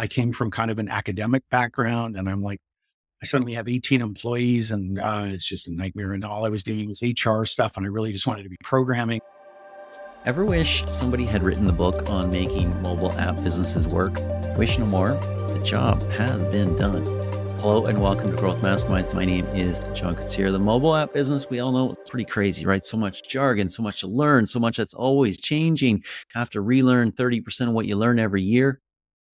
I came from kind of an academic background, and I'm like, I suddenly have 18 employees, and it's just a nightmare. And all I was doing was HR stuff, and I really just wanted to be programming. Ever wish somebody had written the book on making mobile app businesses work? Wish no more? The job has been done. Hello and welcome to Growth Masterminds. My name is John Koetsier. The mobile app business, we all know it's pretty crazy, right? So much jargon, so much to learn, so much that's always changing. You have to relearn 30% of what you learn every year.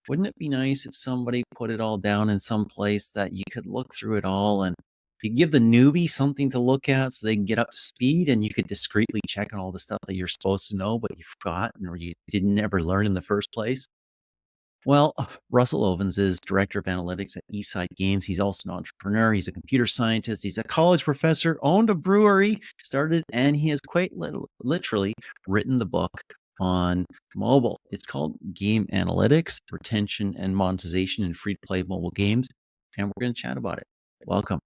Wouldn't it be nice if somebody put it all down in some place that you could look through it all and you give the newbie something to look at so they can get up to speed, and you could discreetly check on all the stuff that you're supposed to know, but you forgot or you didn't ever learn in the first place? Well, Russell Ovans is director of analytics at Eastside Games. He's also an entrepreneur. He's a computer scientist. He's a college professor, owned a brewery, started, and he has quite literally written the book on mobile. It's called Game Analytics, Retention, and Monetization in Free-to-Play Mobile Games. And we're going to chat about it. Welcome.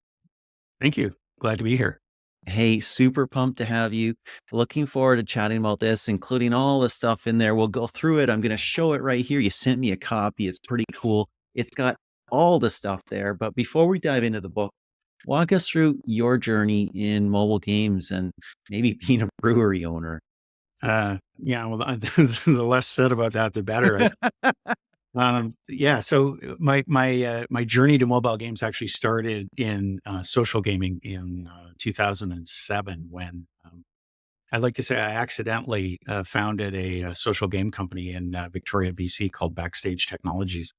Thank you. Glad to be here. Hey, super pumped to have you. Looking forward to chatting about this, including all the stuff in there. We'll go through it. I'm going to show it right here. You sent me a copy. It's pretty cool. It's got all the stuff there. But before we dive into the book, walk us through your journey in mobile games and maybe being a brewery owner. Yeah, well, the less said about that, the better. So my journey to mobile games actually started in social gaming in 2007 when I'd like to say I accidentally founded a social game company in Victoria, BC called Backstage Technologies.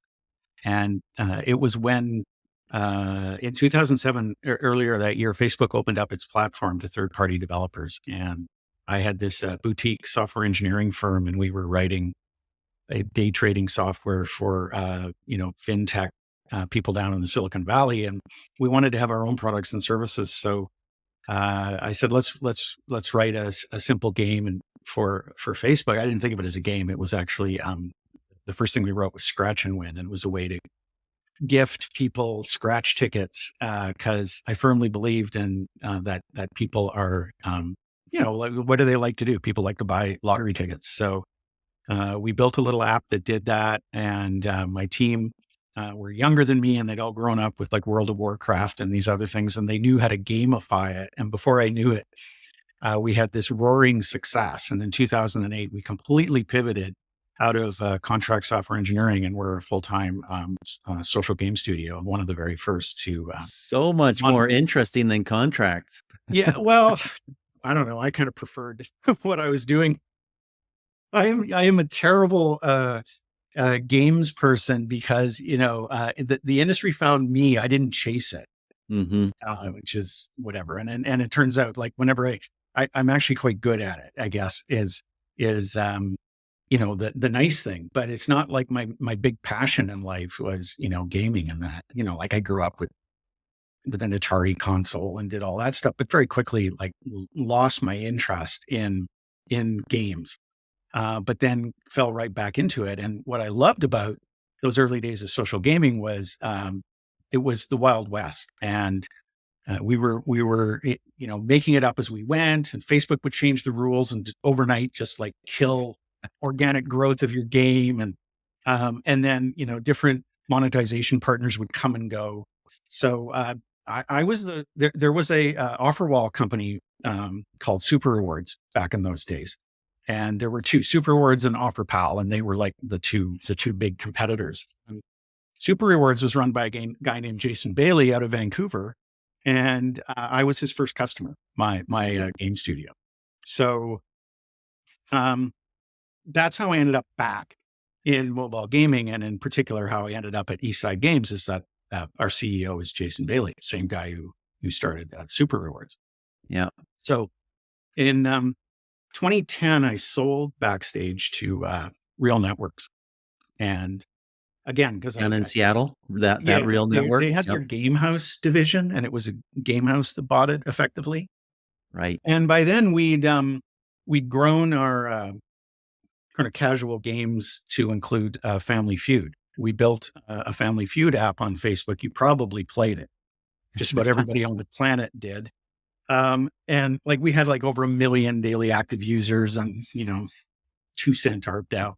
And it was when in 2007, earlier that year, Facebook opened up its platform to third-party developers. And I had this boutique software engineering firm, and we were writing a day trading software for, fintech people down in the Silicon Valley. And we wanted to have our own products and services. So I said, let's write a simple game and for Facebook. I didn't think of it as a game. It was actually, the first thing we wrote was Scratch and Win. And it was a way to gift people scratch tickets. Cause I firmly believed in that people are, like, what do they like to do? People like to buy lottery tickets. So we built a little app that did that. And my team were younger than me, and they'd all grown up with like World of Warcraft and these other things, and they knew how to gamify it. And before I knew it, we had this roaring success. And in 2008, we completely pivoted out of contract software engineering, and we're a full-time social game studio, one of the very first to. So much more interesting than contracts. Yeah, well, I don't know. I kind of preferred what I was doing. I am a terrible games person because, the industry found me. I didn't chase it, which is whatever. And it turns out like whenever I'm actually quite good at it, I guess is the nice thing, but it's not like my big passion in life was, gaming and that, like I grew up with an Atari console and did all that stuff, but very quickly like lost my interest in games. But then fell right back into it. And what I loved about those early days of social gaming was it was the Wild West, and we were making it up as we went. And Facebook would change the rules and overnight just like kill organic growth of your game, and then different monetization partners would come and go. So I was there was a offer wall company called Super Rewards back in those days. And there were two, Super Rewards and OfferPal, and they were like the two big competitors. And Super Rewards was run by a guy named Jason Bailey out of Vancouver, and I was his first customer, my game studio. So that's how I ended up back in mobile gaming, and in particular, how I ended up at Eastside Games is that our CEO is Jason Bailey, same guy who started Super Rewards. Yeah. So in 2010, I sold Backstage to Real Networks. And again, because down in Seattle, that Real Network. They had their Game House division, and it was a Game House that bought it effectively. Right. And by then we'd grown our kind of casual games to include Family Feud. We built a Family Feud app on Facebook. You probably played it. Just about everybody on the planet did. And like we had like over 1 million daily active users and, 2 cent ARPDAU,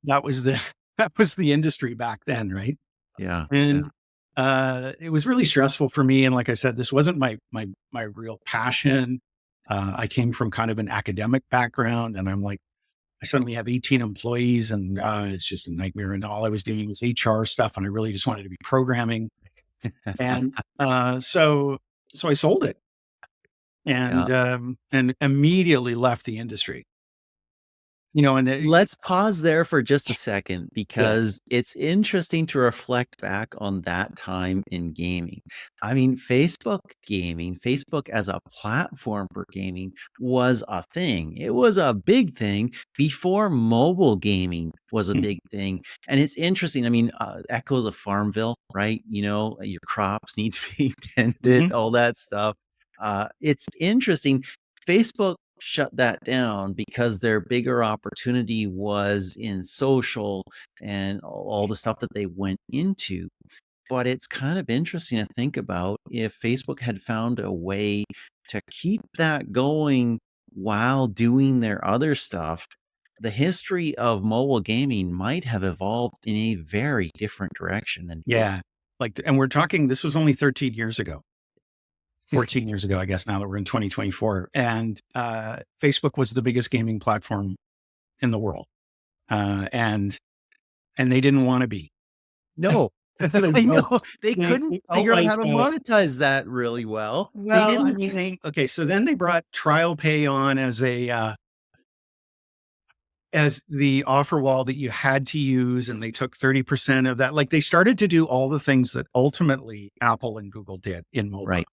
that was the that was the industry back then, right? Yeah. Yeah. And it was really stressful for me. And like I said, this wasn't my real passion. I came from kind of an academic background, and I'm like, I suddenly have 18 employees, and it's just a nightmare. And all I was doing was HR stuff, and I really just wanted to be programming. And so I sold it, Yeah. and immediately left the industry. You know, and Let's pause there for just a second yeah, because it's interesting to reflect back on that time in gaming. I mean, Facebook as a platform for gaming was a thing. It was a big thing before mobile gaming was a big thing. And it's interesting. I mean, echoes of Farmville, right? Your crops need to be tended, mhm, all that stuff. It's interesting. Facebook shut that down because their bigger opportunity was in social and all the stuff that they went into. But it's kind of interesting to think about if Facebook had found a way to keep that going while doing their other stuff, the history of mobile gaming might have evolved in a very different direction than it did. yeah. Like, and we're talking. This was only 13 years ago. 14 years ago, I guess now that we're in 2024. And Facebook was the biggest gaming platform in the world. Uh, and and they didn't want to be. No, They I felt know. They couldn't they felt figure out like how to monetize that really well. They well, I didn't mean, s okay, so then they brought trial pay on as the offer wall that you had to use, and they took 30% of that. Like, they started to do all the things that ultimately Apple and Google did in mobile. Right.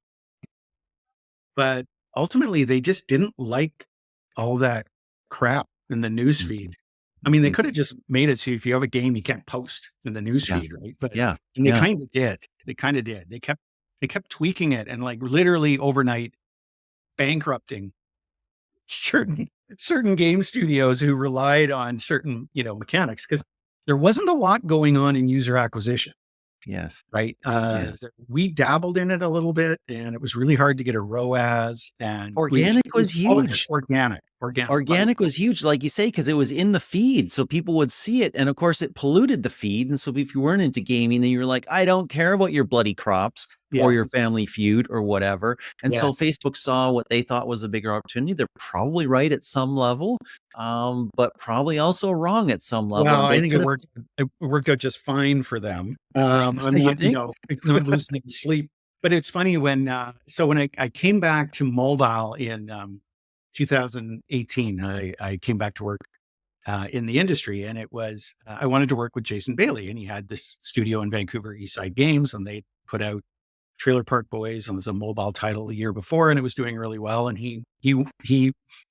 But ultimately, they just didn't like all that crap in the news Mhm, feed. I mean, they mhm. could have just made it so if you have a game, you can't post in the news Yeah, feed, right? But yeah, and they yeah. kind of did. They kind of did. They kept tweaking it, and like literally overnight bankrupting certain certain game studios who relied on certain, mechanics, because there wasn't a lot going on in user acquisition. Yes, Right? yes. We dabbled in it a little bit, and it was really hard to get a ROAS, and Organic was all of it huge. organic, right? Organic was huge, like you say, because it was in the feed, so people would see it, and of course, it polluted the feed, and so if you weren't into gaming, then you were like, "I don't care about your bloody crops or Yeah, your Family Feud or whatever," and yeah. so Facebook saw what they thought was a bigger opportunity. They're probably right at some level, but probably also wrong at some level, Well, and I they think could have it worked out just fine for them. I'm you not, think? I'm not losing any sleep. But it's funny when when I came back to mobile in 2018, I came back to work in the industry, and it was I wanted to work with Jason Bailey, and he had this studio in Vancouver, East Side Games, and they put out Trailer Park Boys, and it was a mobile title the year before, and it was doing really well. And he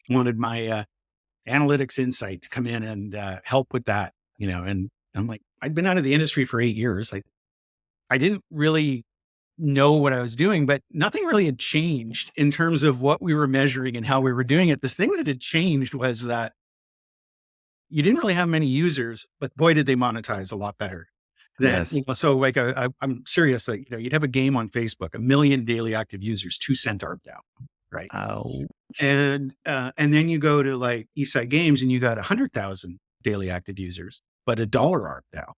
wanted my analytics insight to come in and help with that, And I'm like, I'd been out of the industry for 8 years. I didn't really know what I was doing, but nothing really had changed in terms of what we were measuring and how we were doing it. The thing that had changed was that you didn't really have many users, but boy, did they monetize a lot better. Yes. So like I'm serious. Like, you'd have a game on Facebook, 1 million daily active users, 2 cent ARPDAU, right? Ow. And then you go to like Eastside Games, and you got 100,000 daily active users, but $1 ARPDAU.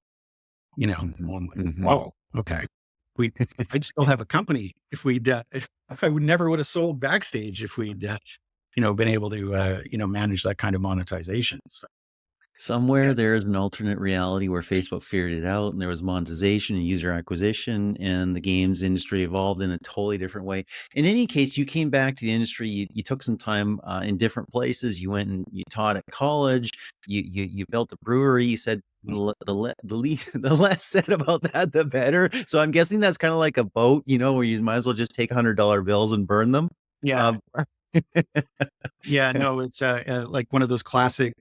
Mhm, I'm like, mhm. whoa, okay. We I'd still have a company if I would never would have sold Backstage if we'd been able to manage that kind of monetization. So yeah, Somewhere there is an alternate reality where Facebook figured it out and there was monetization and user acquisition, and the games industry evolved in a totally different way. In any case, you came back to the industry. You took some time in different places. You went and you taught at college. You built a brewery. You said the less said about that, the better. So I'm guessing that's kind of like a boat, where you might as well just take $100 bills and burn them. yeah, Um, yeah. No, it's like one of those classic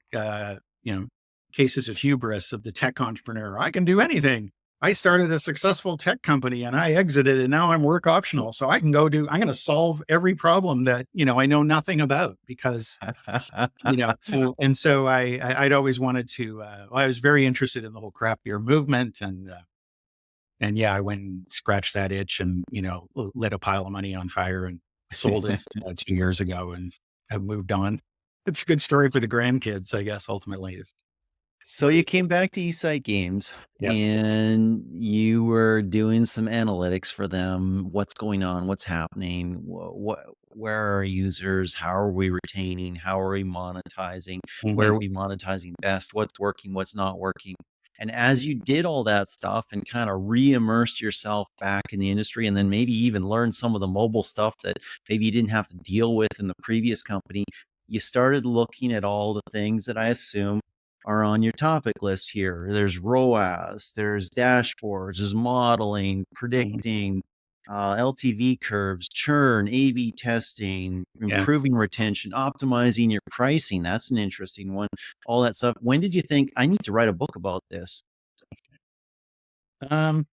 cases of hubris of the tech entrepreneur. I can do anything. I started a successful tech company, and I exited, and now I'm work optional. So I'm going to solve every problem that, I know nothing about, because, and so I'd always wanted to, I was very interested in the whole craft beer movement, and yeah, I went and scratched that itch, and, lit a pile of money on fire and sold it 2 years ago, and have moved on. It's a good story for the grandkids, I guess, ultimately. So you came back to Eastside Games Yeah. and you were doing some analytics for them. What's going on? What's happening? Where are our users? How are we retaining? How are we monetizing? Where Mhm. are we monetizing best? What's working? What's not working? And as you did all that stuff and kind of re-immersed yourself back in the industry, and then maybe even learned some of the mobile stuff that maybe you didn't have to deal with in the previous company, you started looking at all the things that I assume are on your topic list here. There's ROAS, there's dashboards, there's modeling, Mhm. predicting, LTV curves, churn, A/B testing, Yeah. improving retention, optimizing your pricing. That's an interesting one. All that stuff. When did you think I need to write a book about this? Um,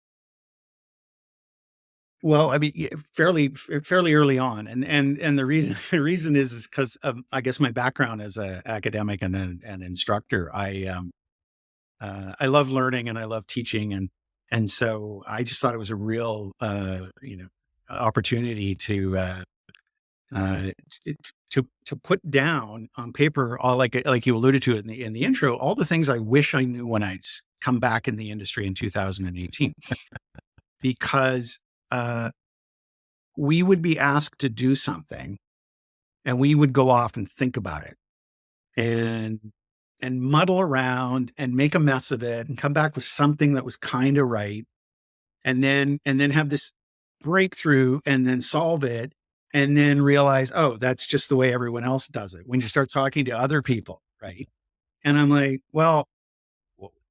well, I mean, fairly early on, and the reason the reason is because I guess my background as a academic and an instructor. I love learning and I love teaching, and so I just thought it was a real opportunity uh, to put down on paper, all like you alluded to in the intro, all the things I wish I knew when come back in the industry in 2018, because uh, we would be asked to do something and we would go off and think about it and muddle around and make a mess of it and come back with something that was kind of right, and then have this breakthrough and then solve it, and then realize, oh, that's just the way everyone else does it when you start talking to other people, right? And I'm like, well,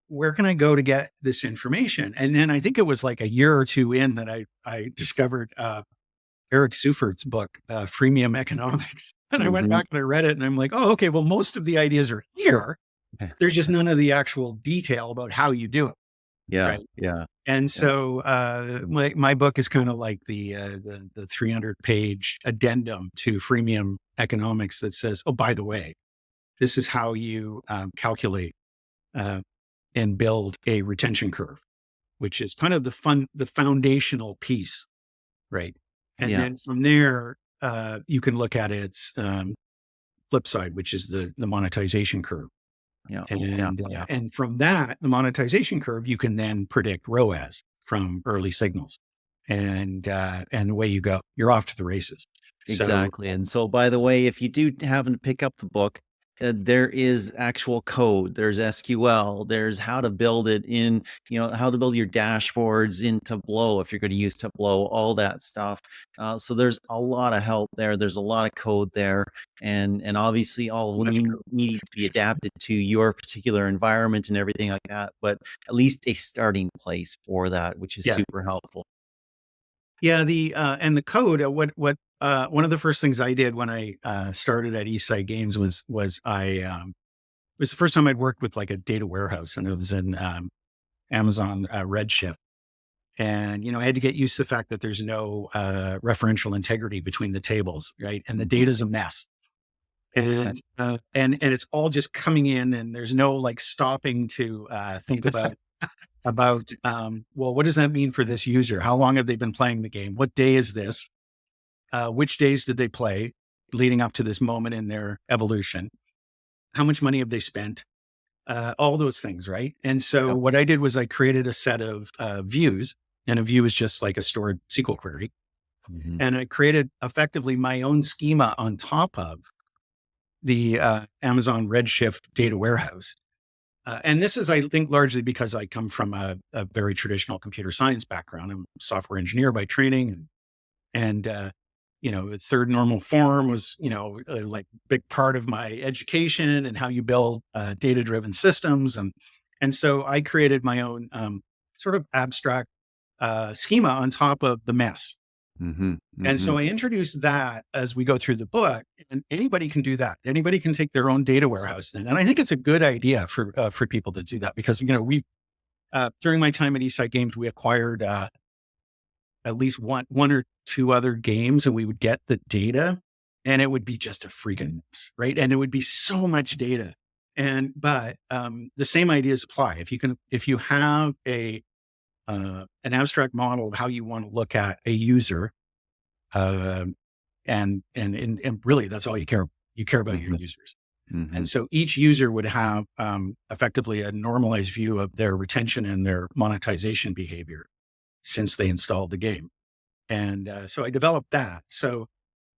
where can I go to get this information? And then I think it was like a year or two in that I discovered Eric Seufert's book, Freemium Economics. And I went Hmm. back and I read it and I'm like, oh, okay, well, most of the ideas are here. There's just none of the actual detail about how you do it. Yeah, Right. yeah, And yeah, so my book is kind of like the 300-page addendum to Freemium Economics that says, oh, by the way, this is how you calculate uh, and build a retention curve, which is kind of the foundational piece, right? And yeah, then from there, you can look at its flip side, which is the monetization curve. yeah, yeah, And yeah. and from that, the monetization curve, you can then predict ROAS from early signals, and away you go. You're off to the races. So Exactly. And so, by the way, if you do happen to pick up the book, there is actual code, there's SQL, there's how to build it in, how to build your dashboards in Tableau if you're going to use Tableau, all that stuff. So there's a lot of help there. There's a lot of code there, and obviously all will much code. need to be adapted to your particular environment and everything like that. But at least a starting place for that, which is Yeah, super helpful. yeah. The and the code. What one of the first things I did when I started at Eastside Games was it was the first time I'd worked with like a data warehouse, and it was in Amazon Redshift. And I had to get used to the fact that there's no referential integrity between the tables, right? And the Mhm. data's a mess. And it's all just coming in, and there's no like stopping to think about well, what does that mean for this user? How long have they been playing the game? What day is this? Which days did they play leading up to this moment in their evolution? How much money have they spent? All those things, right? And so Yep. what I did was I created a set of views, and a view is just like a stored SQL query, Mhm. and I created effectively my own schema on top of the Amazon Redshift data warehouse. And this is, I think, largely because I come from a very traditional computer science background. I'm a software engineer by training, and the third normal form was, like big part of my education and how you build data driven systems, and so I created my own sort of abstract schema on top of the mess. Mhm. And Mhm. so I introduced that as we go through the book, and anybody can do that. Anybody can take their own data warehouse then, and I think it's a good idea for people to do that because we during my time at Eastside Games we acquired at least one or two other games, and we would get the data, and it would be just a freaking mess, right? And it would be so much data, but the same ideas apply. If you have an abstract model of how you want to look at a user. Um, and really, that's all you care about. You care about your Mhm. users. Mm-hmm. And so each user would have effectively a normalized view of their retention and their monetization behavior since they installed the game. And so I developed that. So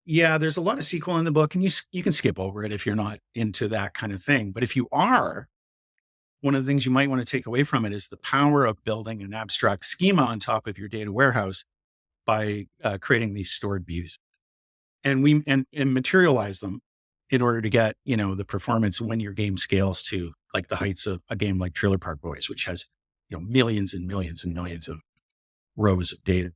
yeah, there's a lot of SQL in the book, and you can skip over it if you're not into that kind of thing. But if you are, one of the things you might want to take away from it is the power of building an abstract schema on top of your data warehouse by creating these stored views, and and materialize them in order to get the performance when your game scales to like the heights of a game like Trailer Park Boys, which has millions and millions and millions of rows of data.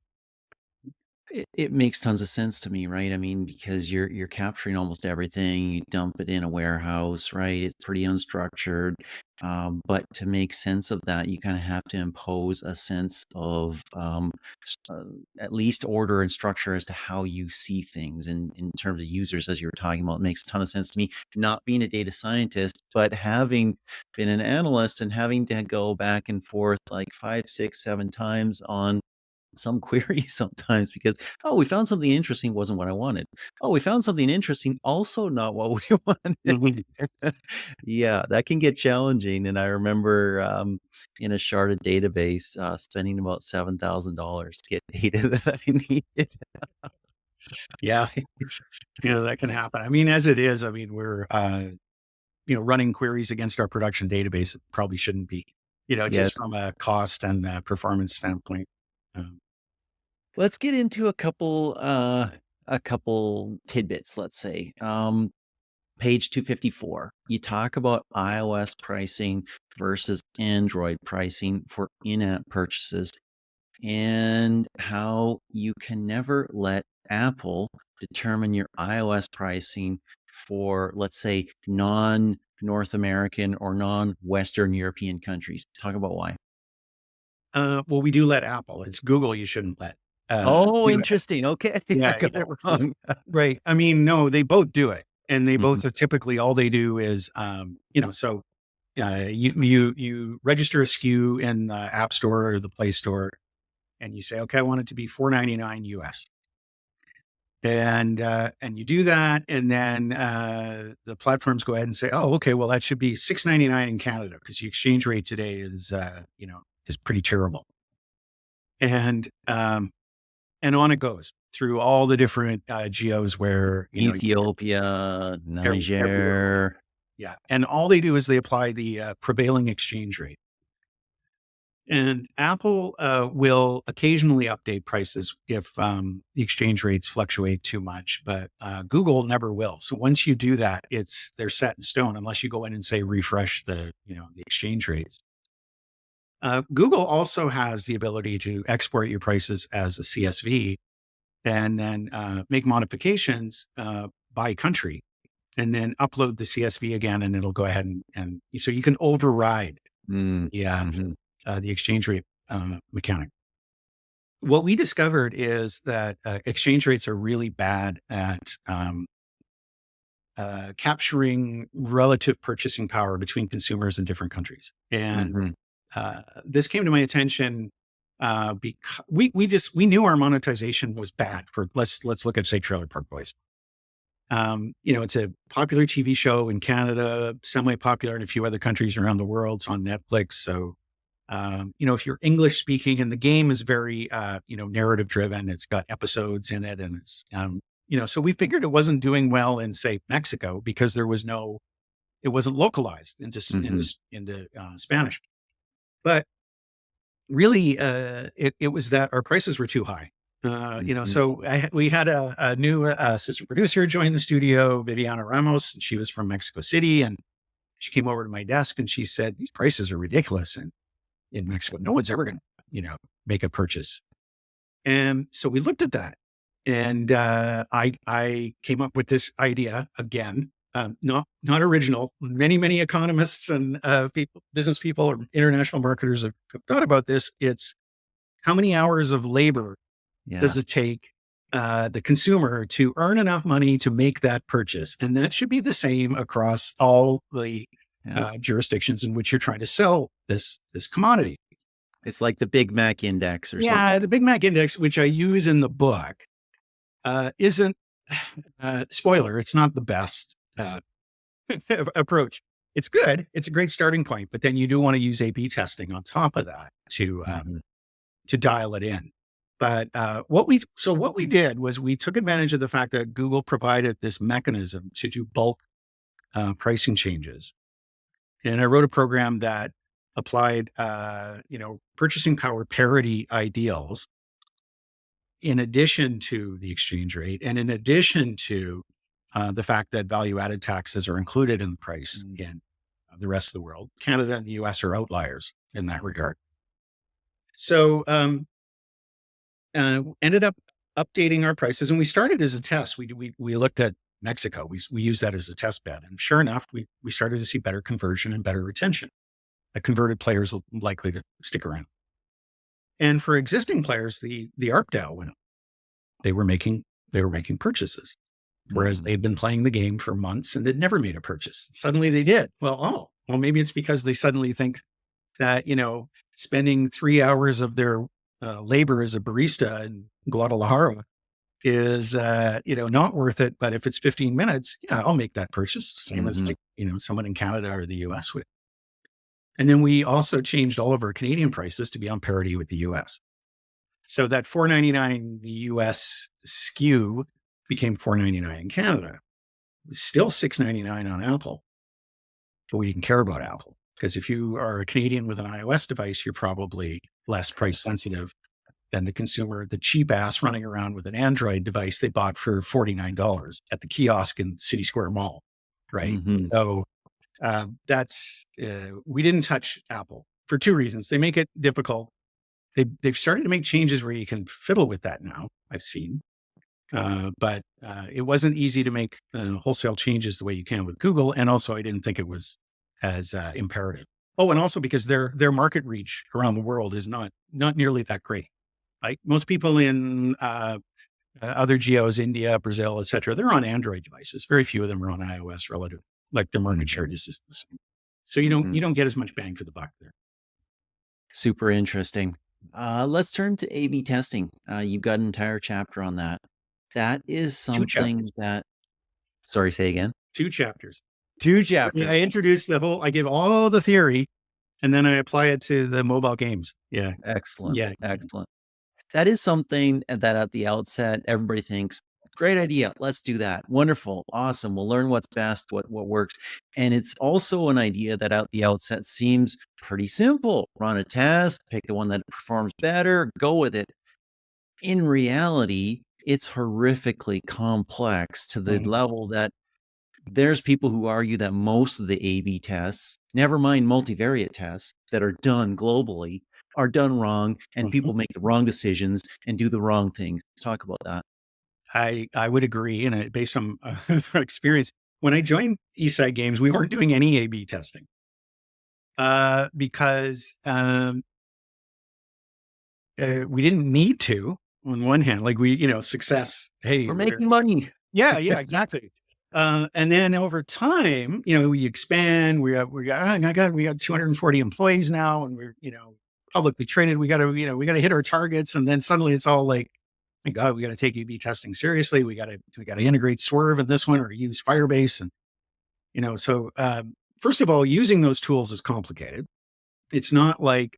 It makes tons of sense to me, right? I mean, because you're capturing almost everything, you dump it in a warehouse, right? It's pretty unstructured. But to make sense of that, you kind of have to impose a sense of at least order and structure as to how you see things. And in terms of users, as you were talking about, it makes a ton of sense to me. Not being a data scientist, but having been an analyst and having to go back and forth like 5, 6, 7 times on some queries sometimes because, oh, we found something interesting, wasn't what I wanted. Oh, we found something interesting, also not what we wanted. Mhm. Yeah, that can get challenging. And I remember in a sharded database spending about $7,000 to get data that I needed. Yeah, that can happen. I mean, as it is, I mean, we're running queries against our production database. It probably shouldn't be, Yeah. just from a cost and performance standpoint. Um, Let's get into a couple tidbits, let's say. Page 254, you talk about iOS pricing versus Android pricing for in-app purchases and how you can never let Apple determine your iOS pricing for, let's say, non-North American or non-Western European countries. Talk about why. well, we do let Apple. It's Google you shouldn't let. Oh, Do it. interesting. Okay. I Yeah, got it wrong. right. I mean, no, they both do it, and they Mhm. both are typically all they do is, so you register a SKU in the App Store or the Play Store, and you say, okay, I want it to be $4.99 US. And you do that, and then the platforms go ahead and say, "Oh, okay, well that should be $6.99 in Canada because the exchange rate today is pretty terrible." And and on it goes through all the different geos where Ethiopia, everywhere. Niger. Yeah, and all they do is they apply the prevailing exchange rate. And Apple will occasionally update prices if the exchange rates fluctuate too much, but Google never will. So once you do that, they're set in stone unless you go in and say refresh the exchange rates. Google also has the ability to export your prices as a CSV and then make modifications by country, and then upload the CSV again, and it'll go ahead and so you can override Mm, yeah mhm, the exchange rate mechanic. What we discovered is that exchange rates are really bad at capturing relative purchasing power between consumers in different countries. And mhm. this came to my attention because we knew our monetization was bad for let's look at say Trailer Park Boys. It's a popular TV show in Canada, semi-popular in a few other countries around the world. It's on Netflix. So if you're English speaking and the game is very, narrative driven, it's got episodes in it, and so we figured it wasn't doing well in say Mexico because it wasn't localized Mhm, into Spanish. But really, it was that our prices were too high. mhm. So we had a new assistant producer join the studio, Viviana Ramos, and she was from Mexico City, and she came over to my desk and she said, "These prices are ridiculous." And in Mexico. No one's ever going to, make a purchase. And so we looked at that, and I came up with this idea again. Not original. Many economists and business people, or international marketers have thought about this. It's how many hours of labor Yeah, does it take the consumer to earn enough money to make that purchase, and that should be the same across all the yeah. jurisdictions in which you're trying to sell this commodity. It's like the Big Mac index or something. Yeah, the Big Mac Index, which I use in the book, isn't spoiler. It's not the best approach. It's good. It's a great starting point, but then you do want to use A/B testing on top of that Mhm. to dial it in. But what we did was we took advantage of the fact that Google provided this mechanism to do bulk pricing changes, and I wrote a program that applied purchasing power parity ideals in addition to the exchange rate, and in addition to the fact that value added taxes are included in the price Mm. in the rest of the world. Canada and the US are outliers in that regard. So ended up updating our prices, and we started as a test. We looked at Mexico. We used that as a test bed, and sure enough, we started to see better conversion and better retention. The converted players are likely to stick around. And for existing players, the ARPDAO went up. They were making purchases, whereas Mhm. they'd been playing the game for months and had never made a purchase. Suddenly they did. Well, maybe it's because they suddenly think that spending 3 hours of their labor as a barista in Guadalajara is not worth it. But if it's 15 minutes, yeah, I'll make that purchase. Same as Mhm. like someone in Canada or the US would. And then we also changed all of our Canadian prices to be on parity with the US. So that $4.99 US SKU became $4.99 in Canada. It was still $6.99 on Apple, but we didn't care about Apple because if you are a Canadian with an iOS device, you're probably less price sensitive than the consumer, the cheap ass running around with an Android device they bought for $49 at the kiosk in City Square Mall, right? Mhm. So we didn't touch Apple for two reasons. They make it difficult. They've started to make changes where you can fiddle with that now. I've seen, but it wasn't easy to make wholesale changes the way you can with Google. And also, I didn't think it was as imperative. Oh, and also because their market reach around the world is not nearly that great. Right, most people in other geos, India, Brazil, et cetera, they're on Android devices. Very few of them are on iOS relative, like their market share Mhm. just is the same. So you don't Mhm. you don't get as much bang for the buck there. Super interesting. Let's turn to A/B testing. You've got an entire chapter on that. That is Two something chapters. that sorry, say again? 2 chapters. 2 I chapters. introduced I give all the theory, and then I apply it to the mobile games. Yeah, Excellent, yeah. excellent. That is something that at the outset, everybody thinks, "Great idea, let's do that. Wonderful, awesome, we'll learn what's best, what works." And it's also an idea that at the outset seems pretty simple. Run a test, pick the one that performs better, go with it. In reality, it's horrifically complex to the Mhm, level that there's people who argue that most of the A/B tests, never mind multivariate tests that are done globally, are done wrong and mhm. people make the wrong decisions and do the wrong things. Talk about that. I would agree, and based on experience, when I joined Eastside Games, we weren't doing any A/B testing because we didn't need to. On one hand, like success. Hey, We're making money. yeah, yeah, exactly. And then over time, we expand. We got 240 employees now, and we're publicly traded. We got to hit our targets, and then suddenly it's all like, my God, we got to take A/B testing seriously. We got to integrate Swerve in this one or use Firebase, and so first of all, using those tools is complicated. It's not like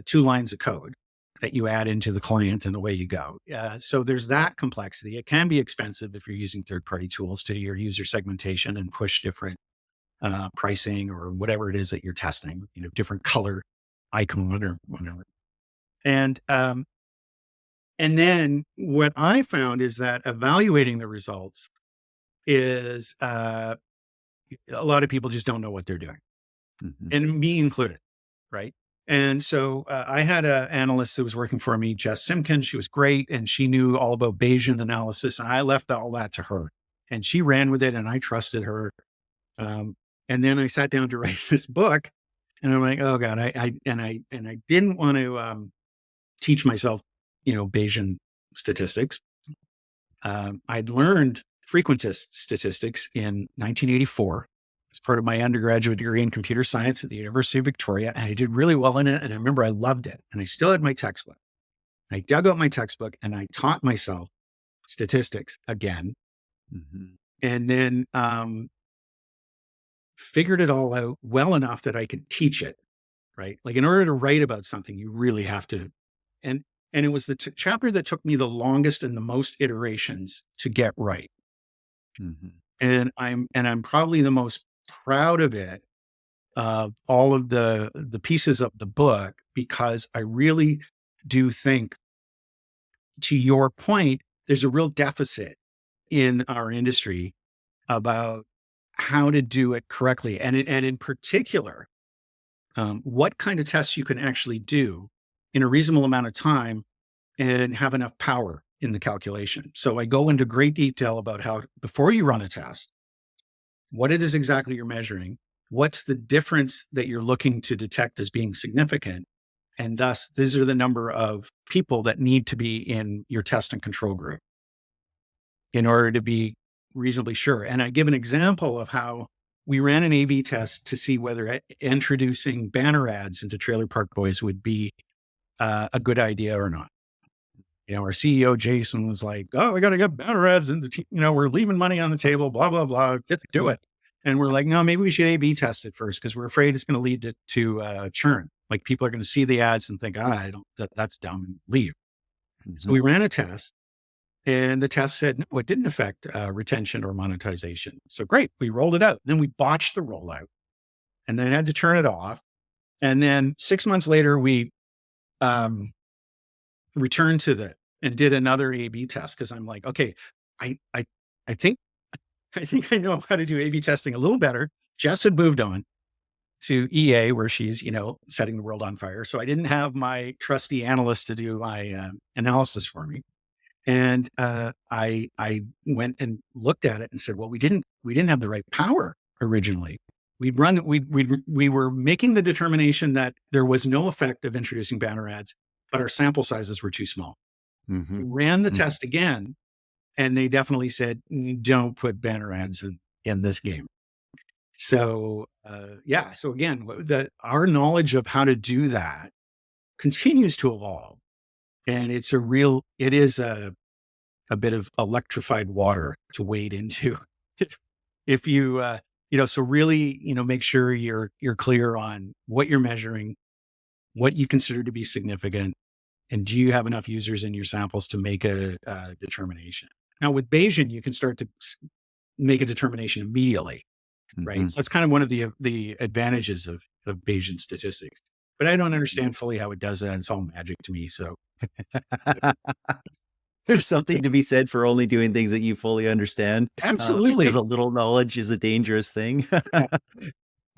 2 lines of code that you add into the client and away you go. So there's that complexity. It can be expensive if you're using third-party tools to your user segmentation and push different pricing or whatever it is that you're testing. Different color icon or whatever. And then what I found is that evaluating the results is a lot of people just don't know what they're doing, Mhm. and me included, right? And so I had an analyst that was working for me, Jess Simpkins. She was great, and she knew all about Bayesian analysis, and I left all that to her, and she ran with it, and I trusted her. Um, and then I sat down to write this book, and I'm like, oh god, I didn't want to teach myself, Bayesian statistics. I'd learned frequentist statistics in 1984 as part of my undergraduate degree in computer science at the University of Victoria. And I did really well in it. And I remember I loved it. And I still had my textbook. I dug out my textbook and I taught myself statistics again. Mhm. And then figured it all out well enough that I could teach it, right? Like in order to write about something, you really have to. And and it was the chapter that took me the longest and the most iterations to get right. Mhm. And I'm probably the most proud of it, of all of the pieces of the book, because I really do think, to your point, there's a real deficit in our industry about how to do it correctly, and in particular, what kind of tests you can actually do in a reasonable amount of time and have enough power in the calculation. So I go into great detail about how, before you run a test, what it is exactly you're measuring, what's the difference that you're looking to detect as being significant, and thus these are the number of people that need to be in your test and control group in order to be reasonably sure. And I give an example of how we ran an A/B test to see whether introducing banner ads into Trailer Park Boys would be a good idea or not. Our CEO Jason was like, "Oh, we got to get banner ads into, we're leaving money on the table, blah blah blah. Just do it." And we're like, "No, maybe we should A/B test it first because we're afraid it's going to lead to churn. Like people are going to see the ads and think, I don't, that's dumb, and leave." So Mhm. we ran a test, and the test said no, it didn't affect retention or monetization. So great, we rolled it out. Then we botched the rollout, and then had to turn it off. And then 6 months later, we um, returned to the and did another A/B test because I'm like, okay, I I I think I think I know how to do A/B testing a little better. Jess had moved on to EA, where she's setting the world on fire. So I didn't have my trusty analyst to do my analysis for me. And I went and looked at it and said, well, we didn't have the right power originally. We were making the determination that there was no effect of introducing banner ads, but our sample sizes were too small. We Mhm. ran the Mhm. test again, and they definitely said, don't put banner ads in this game. So yeah, so again, our knowledge of how to do that continues to evolve, and it is a bit of electrified water to wade into. If you so really, make sure you're clear on what you're measuring, what you consider to be significant, and do you have enough users in your samples to make a determination. Now with Bayesian, you can start to make a determination immediately, right? Mhm. So that's kind of one of the advantages of Bayesian statistics. But I don't understand fully how it does that. It's all magic to me. So There's something to be said for only doing things that you fully understand, because absolutely. a little knowledge is a dangerous thing. Yeah.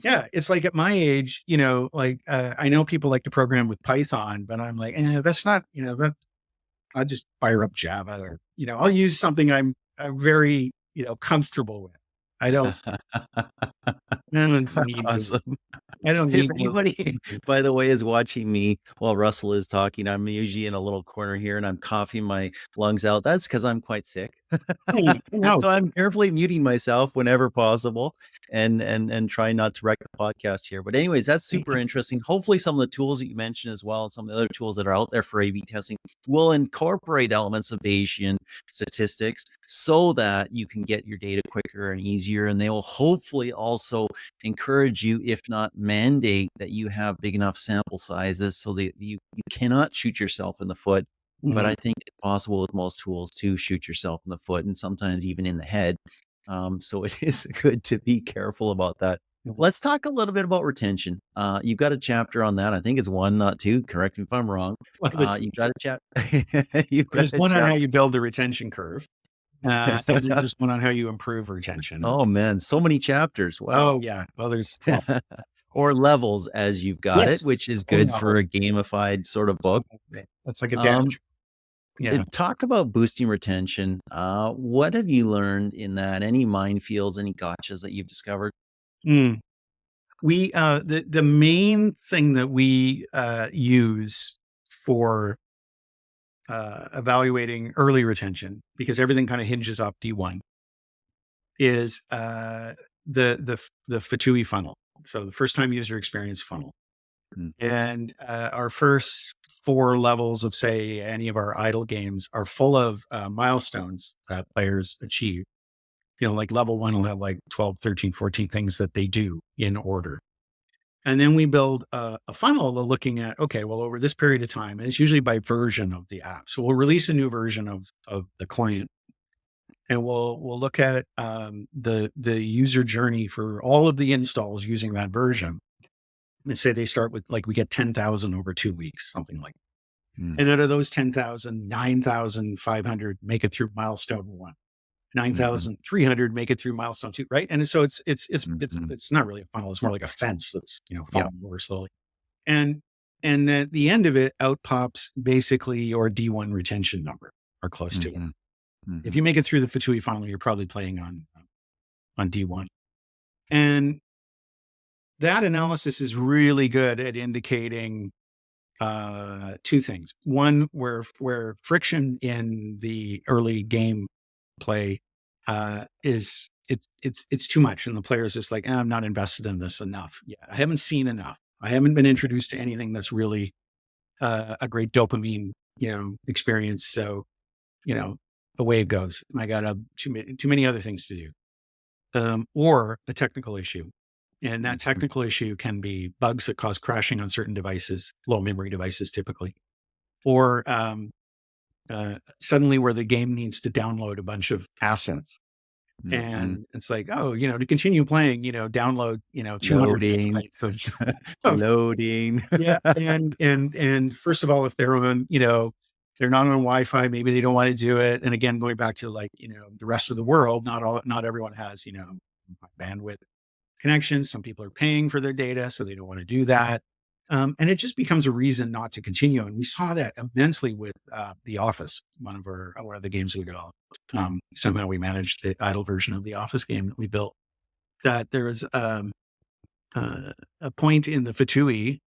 Yeah, it's like at my age, like I know people like to program with Python, but I'm like, that's not, that I'll just fire up Java, or I'll use something I'm very comfortable with. I don't, I don't need to. Awesome. I don't If need to. anybody, by the way, is watching me while Russell is talking, I'm usually in a little corner here and I'm coughing my lungs out. That's because I'm quite sick. No. So I'm carefully muting myself whenever possible and trying not to wreck the podcast here. But anyways, that's super interesting. Hopefully some of the tools that you mentioned as well, some of the other tools that are out there for A/B testing will incorporate elements of Bayesian statistics so that you can get your data quicker and easier. And they will hopefully also encourage you, if not mandate, that you have big enough sample sizes so that you cannot shoot yourself in the foot. But Mhm. I think it's possible with most tools to shoot yourself in the foot and sometimes even in the head. So it is good to be careful about that. Let's talk a little bit about retention. You've got a chapter on that. I think it's one, not two. Correct me if I'm wrong. Well, You've got a you've got there's a one on how chapter. you build the retention curve, and then there's one on how you improve retention. Oh man, so many chapters. Wow. Oh yeah, well, well, Or levels as you've got it, yes, which is or good for levels. a gamified sort of book. That's like a Um, damage. Yeah. Talk about boosting retention. What have you learned in that? Any minefields, any gotchas that you've discovered? Mm. We the main thing that we use for evaluating early retention, because everything kind of hinges off D1, is the Fatui funnel. So the first time user experience funnel, Mm, and our first four levels of, say, any of our idle games are full of milestones that players achieve. like level one will have like 12, 13, 14 things that they do in order. And then we build a funnel looking at, okay, well, over this period of time, and it's usually by version of the app. So we'll release a new version of the client, and we'll look at the user journey for all of the installs using that version. And say they start with, like, we get 10,000 over 2 weeks, something like that. Mm. And out of those 10,000, 9,500 make it through milestone one. 9,300 make it through milestone two, right? And so it's not really a funnel; it's more like a fence that's falling over slowly. And at the end of it, out pops basically your D1 retention number, or close to it. If you make it through the Fatui funnel, you're probably playing on D1. And that analysis is really good at indicating two things. One, where friction in the early game play is it's too much, and the player is just like, I'm not invested in this enough. Yeah, I haven't seen enough. I haven't been introduced to anything that's really a great dopamine experience. So away it goes. I got too many other things to do, or a technical issue. And that technical issue can be bugs that cause crashing on certain devices, low memory devices typically, or suddenly where the game needs to download a bunch of assets. And it's like, to continue playing, download, 200 gigabytes of loading. Yeah. And first of all, if they're on, they're not on Wi-Fi, maybe they don't want to do it. And again, going back to like, the rest of the world, not everyone has, bandwidth connections. Some people are paying for their data, so they don't want to do that. And it just becomes a reason not to continue. And we saw that immensely with The Office, one of the games we developed. Somehow we managed the idle version of the Office game that we built. That there was a point in the Fatui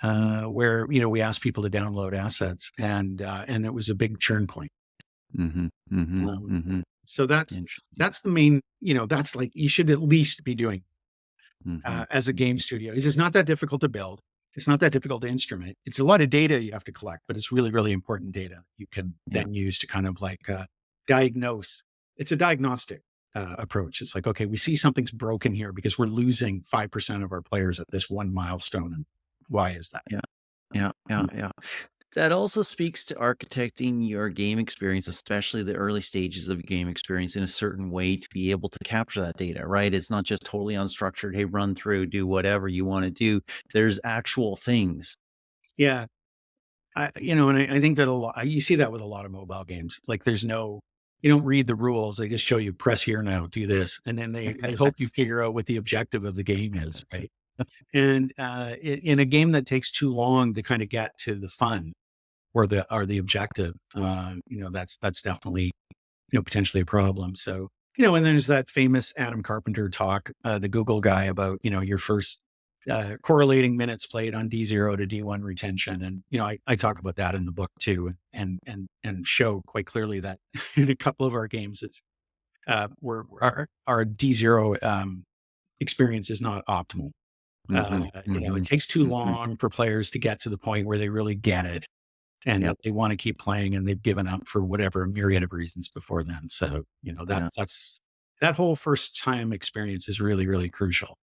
where we asked people to download assets, and it was a big churn point. So that's the main. That's like you should at least be doing as a game studio. It's not that difficult to build. It's not that difficult to instrument. It's a lot of data you have to collect, but it's really, really important data you can then use to kind of like diagnose. It's a diagnostic approach. It's like, okay, we see something's broken here because we're losing 5% of our players at this one milestone. And why is that? Yeah. That also speaks to architecting your game experience, especially the early stages of game experience, in a certain way to be able to capture that data, right? It's not just totally unstructured, hey, run through, do whatever you want to do. There's actual things. Yeah. I think that you see that with a lot of mobile games. Like you don't read the rules. They just show you press here now, do this. And then they hope you figure out what the objective of the game is, right? And in a game that takes too long to kind of get to the fun or the objective, that's definitely, potentially a problem. So, and then there's that famous Adam Carpenter talk, the Google guy, about, your first correlating minutes played on D0 to D1 retention. And, I talk about that in the book too, and show quite clearly that in a couple of our games, it's our D0 experience is not optimal. It takes too long for players to get to the point where they really get it, and they want to keep playing, and they've given up for whatever myriad of reasons before then. So, that's that whole first time experience is really, really crucial.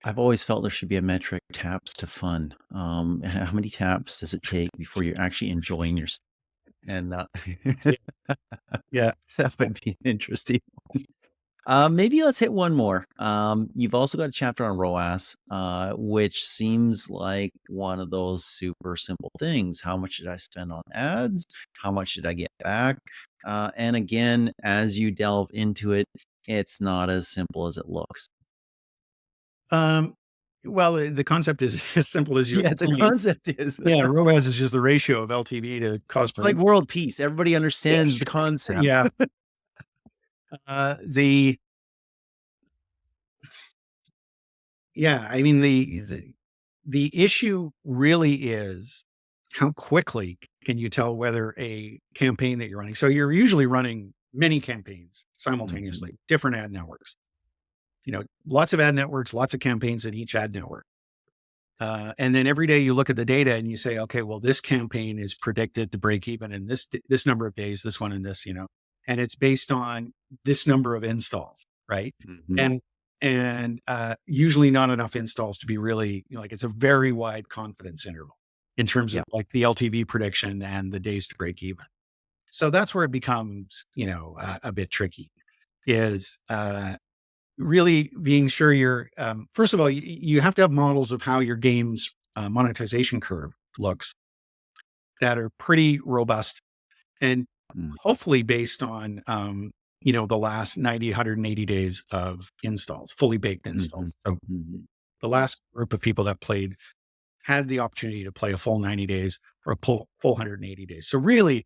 I've always felt there should be a metric, taps to fun. How many taps does it take before you're actually enjoying yourself? And Yeah. that would be interesting. Maybe let's hit one more. You've also got a chapter on ROAS, which seems like one of those super simple things. How much did I spend on ads? How much did I get back? And again, as you delve into it, it's not as simple as it looks. Well, the concept is as simple as you. Yeah, the concept is. Yeah, ROAS is just the ratio of LTV to cost per. It's like world peace. Everybody understands the concept. Yeah. I mean, the issue really is how quickly can you tell whether a campaign that you're running. So you're usually running many campaigns simultaneously, different ad networks. Lots of ad networks, lots of campaigns in each ad network. And then every day you look at the data and you say, okay, well, this campaign is predicted to break even in this number of days, this one and this, and it's based on this number of installs, right? Mhm. And usually not enough installs to be really, like, it's a very wide confidence interval in terms of Yeah. like the LTV prediction and the days to break even. So that's where it becomes, a bit tricky, is really being sure you're, first of all, you have to have models of how your game's monetization curve looks that are pretty robust and Mm. hopefully based on, the last 90, 180 days of installs, fully baked Mhm. installs. So Mhm. the last group of people that played had the opportunity to play a full 90 days or a full 180 days. So really,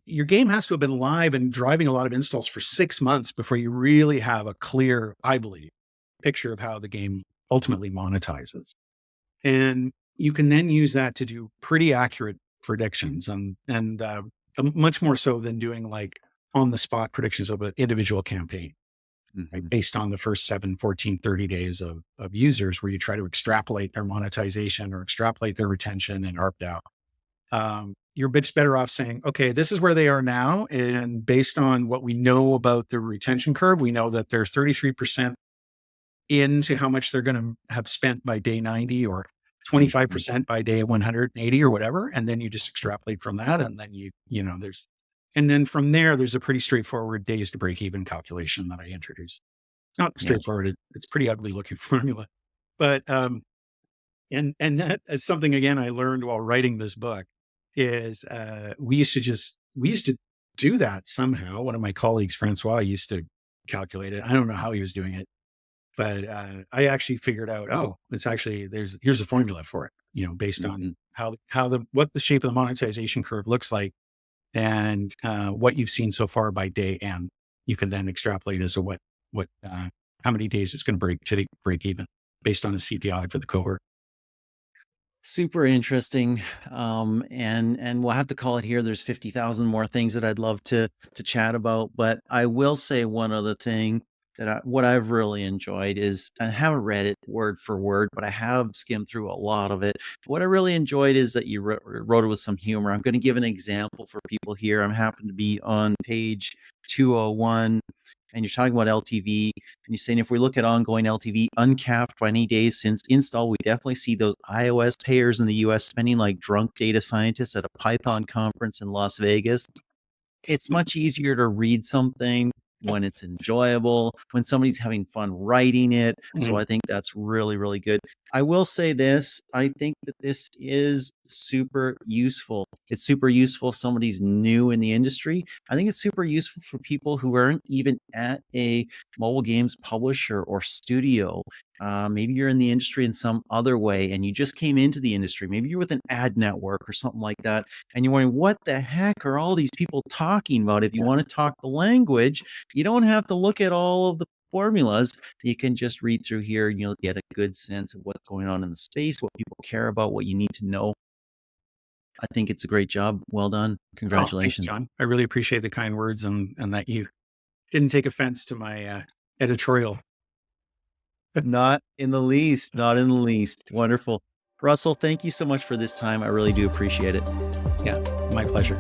your game has to have been live and driving a lot of installs for 6 months before you really have a clear, I believe, picture of how the game ultimately monetizes. And you can then use that to do pretty accurate predictions, and much more so than doing like on the spot predictions of an individual campaign, right? Mhm. Based on the first 7, 14, 30 days of users, where you try to extrapolate their monetization or extrapolate their retention and ARPDAU. You're a bit better off saying, okay, this is where they are now. And based on what we know about the retention curve, we know that there's 33% into how much they're going to have spent by day 90, or Mhm. 25% by day 180 or whatever. And then you just extrapolate from that. And then and then from there, there's a pretty straightforward days to break even calculation that I introduce. Not Yeah. straightforward. It's pretty ugly looking formula, but, and that is something, again, I learned while writing this book is, we used to do that somehow. One of my colleagues, Francois, used to calculate it. I don't know how he was doing it, but, I actually figured out, oh, it's actually, here's a formula for it, based on Mhm. what the shape of the monetization curve looks like, and, what you've seen so far by day N. You can then extrapolate as to how many days it's going to break even based on a CPI for the cohort. Super interesting. And we'll have to call it here. There's 50,000 more things that I'd love to chat about, but I will say one other thing that what I've really enjoyed is, I haven't read it word for word, but I have skimmed through a lot of it. What I really enjoyed is that you wrote it with some humor. I'm going to give an example for people here. I'm happen to be on page 201, and you're talking about LTV, and you're saying if we look at ongoing LTV uncapped by any days since install, we definitely see those iOS payers in the US spending like drunk data scientists at a Python conference in Las Vegas. It's much easier to read something when it's enjoyable, when somebody's having fun writing it. So Mhm. I think that's really, really good. I will say this, I think that this is super useful. It's super useful if somebody's new in the industry. I think it's super useful for people who aren't even at a mobile games publisher or studio. Maybe you're in the industry in some other way and you just came into the industry. Maybe you're with an ad network or something like that, and you're wondering, what the heck are all these people talking about? If you want to talk the language, you don't have to look at all of the formulas. You can just read through here and you'll get a good sense of what's going on in the space, what people care about, what you need to know. I think it's a great job. Well done. Oh, thanks, Congratulations. John. I really appreciate the kind words, and that you didn't take offense to my, editorial. Not in the least. Not in the least. Wonderful. Russell, thank you so much for this time. I really do appreciate it. Yeah, my pleasure.